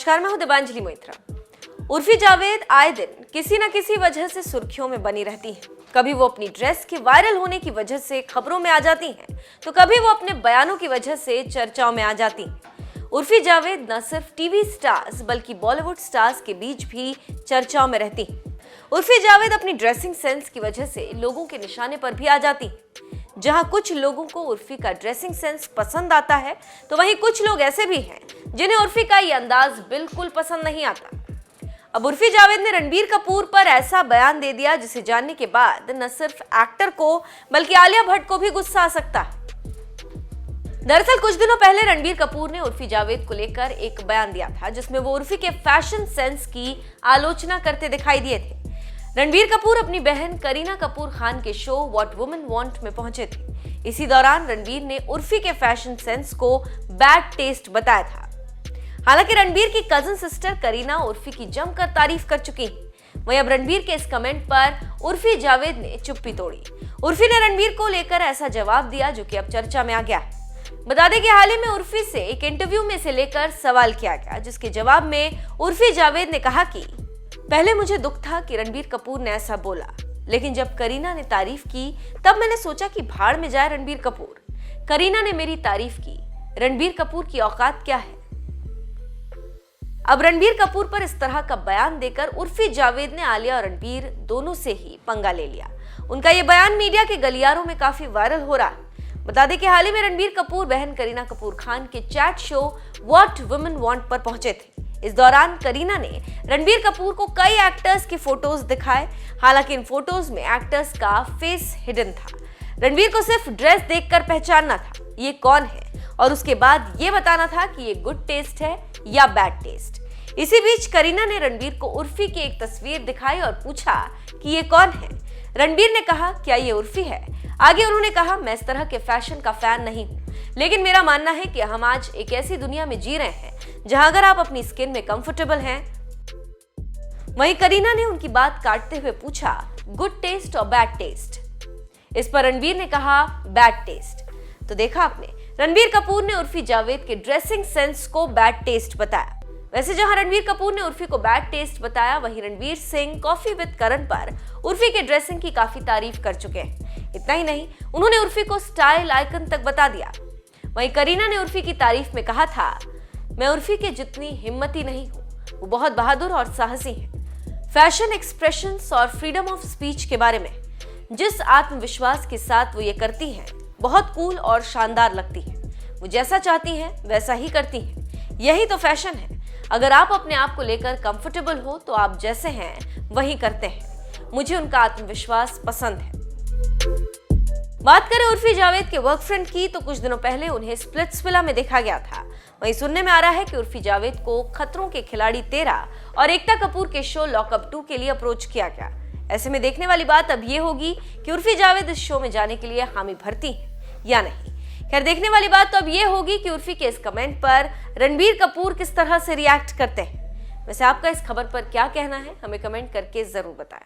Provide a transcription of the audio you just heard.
नमस्कार, मैं हूं दिबांजलि मोइत्रा। उर्फी जावेद आए दिन किसी न किसी वजह से सुर्खियों में बनी रहती हैं। कभी वो अपनी ड्रेस के वायरल होने की वजह से खबरों में आ जाती हैं, तो कभी वो अपने बयानों की वजह से चर्चाओं में आ जाती हैं। उर्फी जावेद न सिर्फ टीवी स्टार्स बल्कि बॉलीवुड स्टार्स के बीच भी चर्चाओं में रहती हैं। उर्फी जावेद अपनी ड्रेसिंग सेंस की वजह से लोगों के निशाने पर भी आ जाती हैं। जहां कुछ लोगों को उर्फी का ड्रेसिंग सेंस पसंद आता है, तो वहीं कुछ लोग ऐसे भी हैं जिन्हें उर्फी का ये अंदाज बिल्कुल पसंद नहीं आता। अब उर्फी जावेद ने रणबीर कपूर पर ऐसा बयान दे दिया जिसे जानने के बाद न सिर्फ एक्टर को बल्कि आलिया भट्ट को भी गुस्सा आ सकता है। दरअसल कुछ दिनों पहले रणबीर कपूर ने उर्फी जावेद को लेकर एक बयान दिया था, जिसमें वो उर्फी के फैशन सेंस की आलोचना करते दिखाई दिए थे। रणबीर कपूर अपनी बहन करीना कपूर खान के शो व्हाट वुमेन वांट में पहुंचे थे। इसी दौरान रणबीर ने उर्फी के फैशन सेंस को बैड टेस्ट बताया था। हालांकि रणबीर की कजन सिस्टर करीना उर्फी की जमकर तारीफ कर चुकी हैं। वहीं अब रणबीर के इस कमेंट पर उर्फी जावेद ने चुप्पी तोड़ी। उर्फी ने रणबीर को लेकर ऐसा जवाब दिया जो कि अब चर्चा में आ गया है। बता दें कि हाल ही में उर्फी से एक इंटरव्यू में इसे लेकर सवाल किया गया, जिसके जवाब में उर्फी जावेद ने कहा कि पहले मुझे दुख था कि रणबीर कपूर ने ऐसा बोला, लेकिन जब करीना ने तारीफ की तब मैंने सोचा कि भाड़ में जाए रणबीर कपूर। करीना ने मेरी तारीफ की, रणबीर कपूर की औकात क्या है। अब रणबीर कपूर पर इस तरह का बयान देकर उर्फी जावेद ने आलिया और रणबीर दोनों से ही पंगा ले लिया। उनका ये बयान मीडिया के गलियारों में काफी वायरल हो रहा है। बता दें कि हाल ही में रणबीर कपूर बहन करीना कपूर खान के chat show what women want पर पहुंचे थे। इस दौरान करीना ने रणबीर कपूर को कई एक्टर्स की फोटोज दिखाए। हालांकि इन फोटोज में एक्टर्स का फेस हिडन था। रणबीर को सिर्फ ड्रेस देखकर पहचानना था ये कौन है, और उसके बाद ये बताना था कि ये गुड टेस्ट है या बैड टेस्ट। इसी बीच करीना ने रणबीर को उर्फी की एक तस्वीर दिखाई और पूछा कि ये कौन है। रणबीर ने कहा, क्या ये उर्फी है? आगे उन्होंने कहा, मैं इस तरह के फैशन का फैन नहीं हूँ, लेकिन मेरा मानना है कि हम आज एक ऐसी दुनिया में जी रहे हैं जहां अगर आप अपनी स्किन में कंफर्टेबल हैं। वहीं करीना ने उनकी बात काटते हुए पूछा, गुड टेस्ट और बैड टेस्ट? इस पर रणबीर ने कहा, बैड टेस्ट। तो देखा आपने, रणबीर कपूर ने उर्फी जावेद के ड्रेसिंग सेंस को बैड टेस्ट बताया। वैसे जहां रणबीर कपूर ने उर्फी को बैड टेस्ट बताया, वहीं रणवीर सिंह कॉफी विद करण पर उर्फी के ड्रेसिंग की काफी तारीफ कर चुके हैं। इतना ही नहीं, उन्होंने उर्फी को स्टाइल आइकन तक बता दिया। वहीं करीना ने उर्फी की तारीफ में कहा था, मैं उर्फी के जितनी हिम्मती नहीं हूँ, वो बहुत बहादुर और साहसी है। फैशन एक्सप्रेशंस और फ्रीडम ऑफ स्पीच के बारे में जिस आत्मविश्वास के साथ वो ये करती हैं, बहुत कूल और शानदार लगती है। वो जैसा चाहती हैं वैसा ही करती हैं। यही तो फैशन है। अगर आप अपने आप को लेकर कंफर्टेबल हो तो आप जैसे हैं वही करते हैं। मुझे उनका आत्मविश्वास पसंद है। बात करें उर्फी जावेद के वर्क फ्रेंड की, तो कुछ दिनों पहले उन्हें स्प्लिट्सविला में देखा गया था। वहीं सुनने में आ रहा है कि उर्फी जावेद को खतरों के खिलाड़ी 13 और एकता कपूर के शो लॉकअप 2 के लिए अप्रोच किया गया। ऐसे में देखने वाली बात अब ये होगी कि उर्फी जावेद इस शो में जाने के लिए हामी भरती है या नहीं। खैर, देखने वाली बात तो अब ये होगी कि उर्फी के इस कमेंट पर रणबीर कपूर किस तरह से रिएक्ट करते हैं। वैसे आपका इस खबर पर क्या कहना है, हमें कमेंट करके जरूर बताएं।